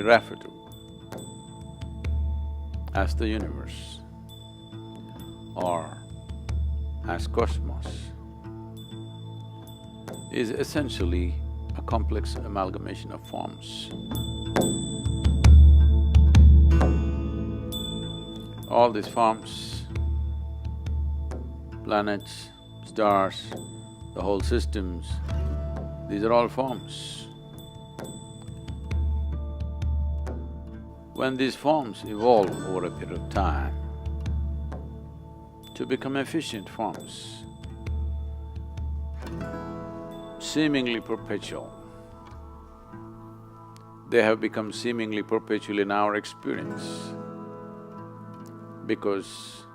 refer to as the universe or as cosmos is essentially a complex amalgamation of forms. All these forms, planets, stars, the whole systems, these are all forms. When these forms evolve over a period of time to become efficient forms, seemingly perpetual, they have become seemingly perpetual in our experience because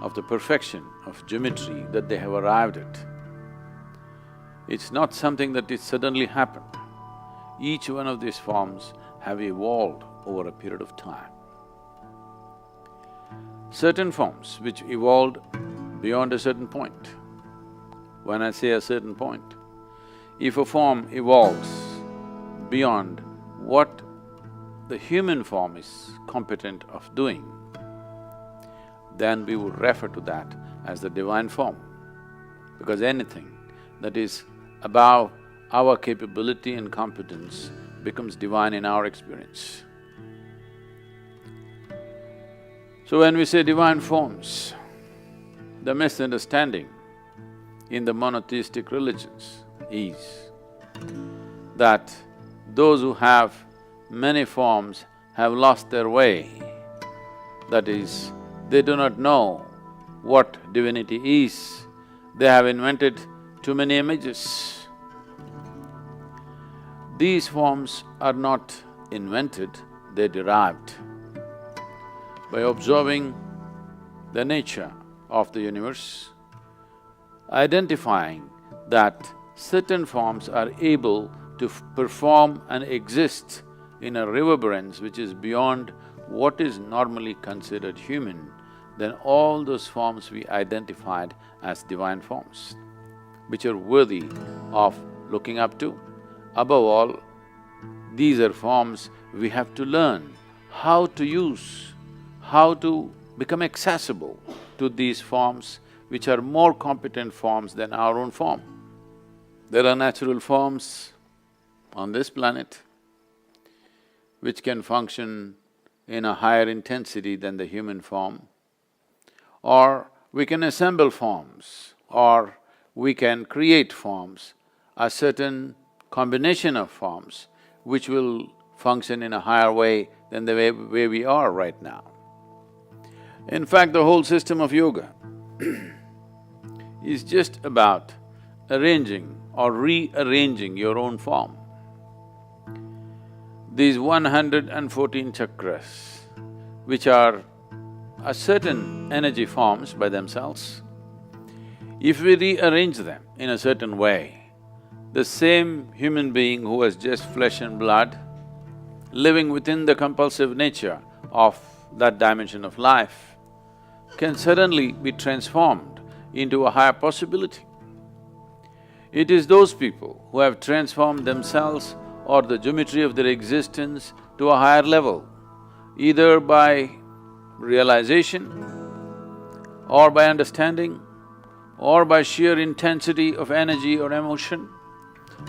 of the perfection of geometry that they have arrived at. It's not something that it suddenly happened. Each one of these forms have evolved over a period of time. Certain forms which evolved beyond a certain point. When I say a certain point, if a form evolves beyond what the human form is competent of doing, then we would refer to that as the divine form, because anything that is above our capability and competence becomes divine in our experience. So when we say divine forms, the misunderstanding in the monotheistic religions is that those who have many forms have lost their way. That is, they do not know what divinity is, they have invented too many images. These forms are not invented, they're derived. By observing the nature of the universe, identifying that certain forms are able to perform and exist in a reverberance which is beyond what is normally considered human, then all those forms we identified as divine forms, which are worthy of looking up to. Above all, these are forms we have to learn how to use, how to become accessible to these forms which are more competent forms than our own form. There are natural forms on this planet which can function in a higher intensity than the human form, or we can assemble forms, or we can create forms, a certain combination of forms which will function in a higher way than the way we are right now. In fact, the whole system of yoga is just about arranging or rearranging your own form. These 114 chakras, which are a certain energy forms by themselves, if we rearrange them in a certain way, the same human being who has just flesh and blood, living within the compulsive nature of that dimension of life, can suddenly be transformed into a higher possibility. It is those people who have transformed themselves or the geometry of their existence to a higher level, either by realization or by understanding or by sheer intensity of energy or emotion.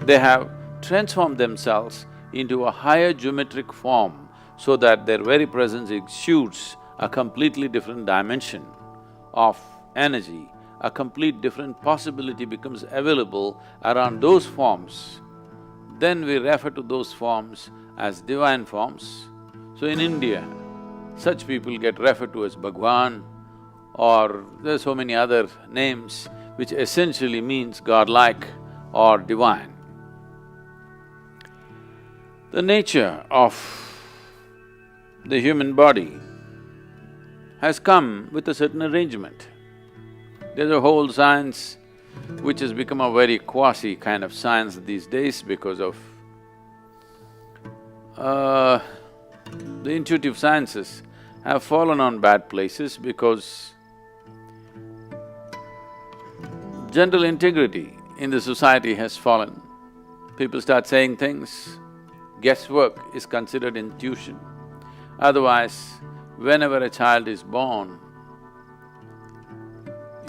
They have transformed themselves into a higher geometric form so that their very presence exudes a completely different dimension of energy, a complete different possibility becomes available around those forms. Then we refer to those forms as divine forms. So in India, such people get referred to as Bhagwan, or there are so many other names which essentially means godlike or divine. The nature of the human body has come with a certain arrangement. There's a whole science which has become a very quasi kind of science these days because of the intuitive sciences have fallen on bad places because general integrity in the society has fallen. People start saying things guesswork is considered intuition. Otherwise, whenever a child is born,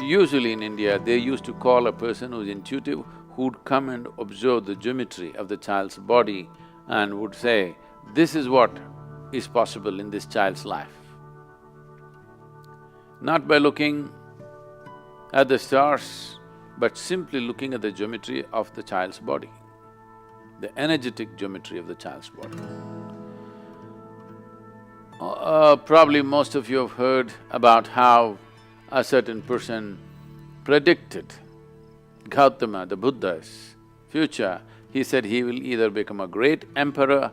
usually in India, they used to call a person who's intuitive, who'd come and observe the geometry of the child's body and would say, this is what is possible in this child's life. Not by looking at the stars, but simply looking at the geometry of the child's body, the energetic geometry of the child's body. Probably most of you have heard about how a certain person predicted Gautama, the Buddha's future. He said he will either become a great emperor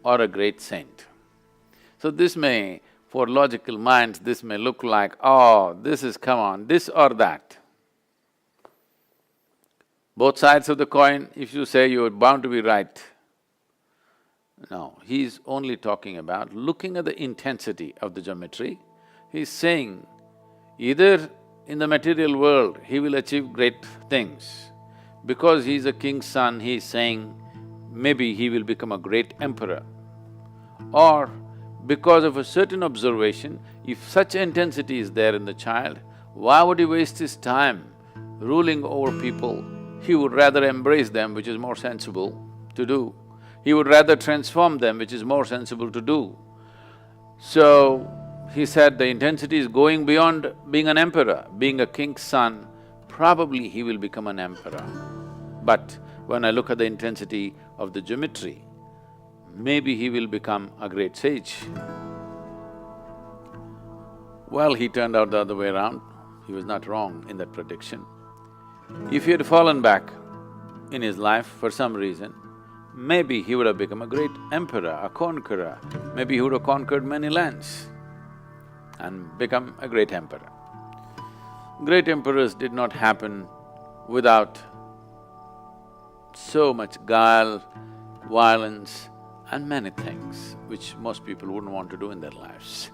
or a great saint. So this may, for logical minds, this may look like, oh, this is, come on, this or that. Both sides of the coin, if you say you're bound to be right. No, he's only talking about looking at the intensity of the geometry. He's saying, either in the material world he will achieve great things. Because he's a king's son, he's saying maybe he will become a great emperor. Or because of a certain observation, if such intensity is there in the child, why would he waste his time ruling over people? He would rather embrace them, which is more sensible to do. He would rather transform them, which is more sensible to do. So, he said the intensity is going beyond being an emperor. Being a king's son, probably he will become an emperor. But when I look at the intensity of the geometry, maybe he will become a great sage. Well, he turned out the other way around. He was not wrong in that prediction. If he had fallen back in his life for some reason, maybe he would have become a great emperor, a conqueror. Maybe he would have conquered many lands and become a great emperor. Great emperors did not happen without so much guile, violence and many things which most people wouldn't want to do in their lives.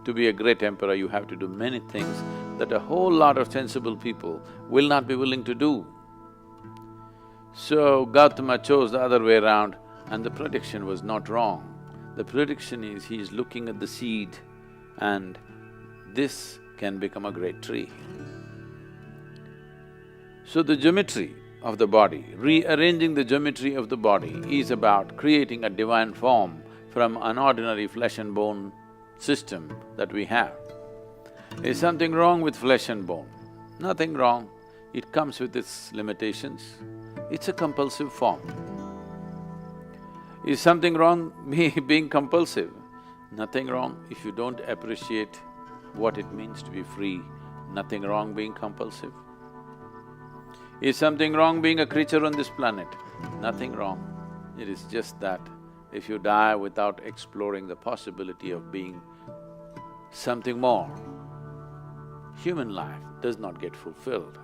To be a great emperor, you have to do many things that a whole lot of sensible people will not be willing to do. So Gautama chose the other way around and the prediction was not wrong. The prediction is he is looking at the seed and this can become a great tree. So the geometry of the body, rearranging the geometry of the body is about creating a divine form from an ordinary flesh and bone system that we have. Is something wrong with flesh and bone? Nothing wrong. It comes with its limitations. It's a compulsive form. Is something wrong being compulsive? Nothing wrong. If you don't appreciate what it means to be free, nothing wrong being compulsive. Is something wrong being a creature on this planet? Nothing wrong. It is just that if you die without exploring the possibility of being something more, human life does not get fulfilled.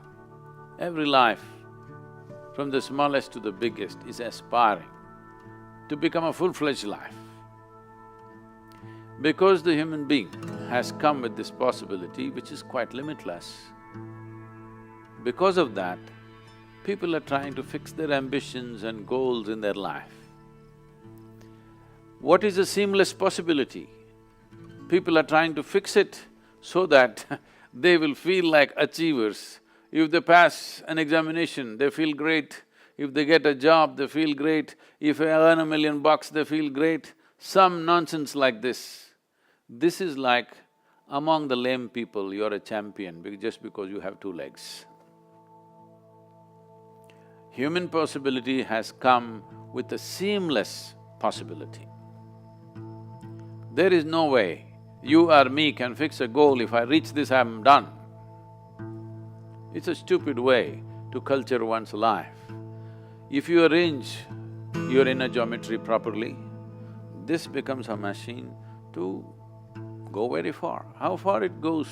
Every life, from the smallest to the biggest, is aspiring to become a full-fledged life. Because the human being has come with this possibility which is quite limitless, because of that, people are trying to fix their ambitions and goals in their life. What is a seamless possibility? People are trying to fix it so that they will feel like achievers. If they pass an examination, they feel great. If they get a job, they feel great. If they earn $1 million, they feel great. Some nonsense like this. This is like among the lame people, you're a champion just because you have 2 legs. Human possibility has come with a seamless possibility. There is no way you or me can fix a goal, if I reach this, I'm done. It's a stupid way to culture one's life. If you arrange your inner geometry properly, this becomes a machine to go very far. How far it goes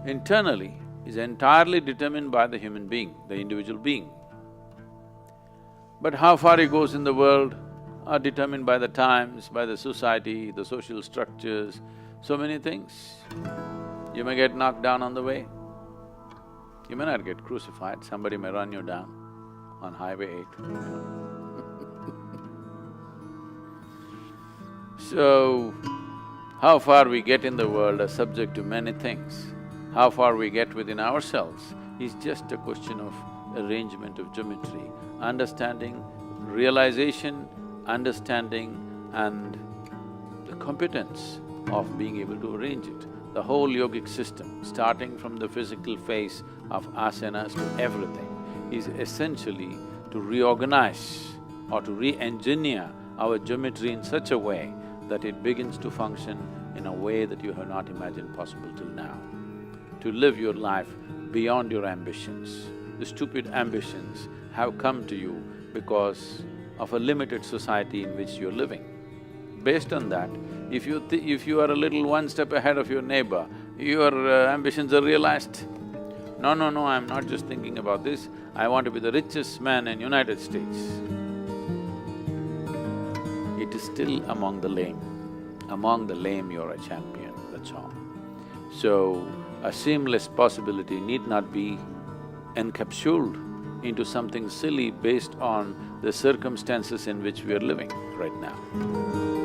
internally is entirely determined by the human being, the individual being. But how far it goes in the world are determined by the times, by the society, the social structures, so many things. You may get knocked down on the way, you may not get crucified, somebody may run you down on Highway 8. So, how far we get in the world are subject to many things. How far we get within ourselves is just a question of arrangement of geometry, understanding, realization, understanding and the competence of being able to arrange it. The whole yogic system, starting from the physical phase of asanas to everything, is essentially to reorganize or to re-engineer our geometry in such a way that it begins to function in a way that you have not imagined possible till now. To live your life beyond your ambitions. The stupid ambitions have come to you because of a limited society in which you're living. Based on that, if you are a little one step ahead of your neighbor, your ambitions are realized. No, no, no, I'm not just thinking about this, I want to be the richest man in United States. It is still among the lame. Among the lame, you're a champion, that's all. So, a seamless possibility need not be encapsulated into something silly based on the circumstances in which we are living right now.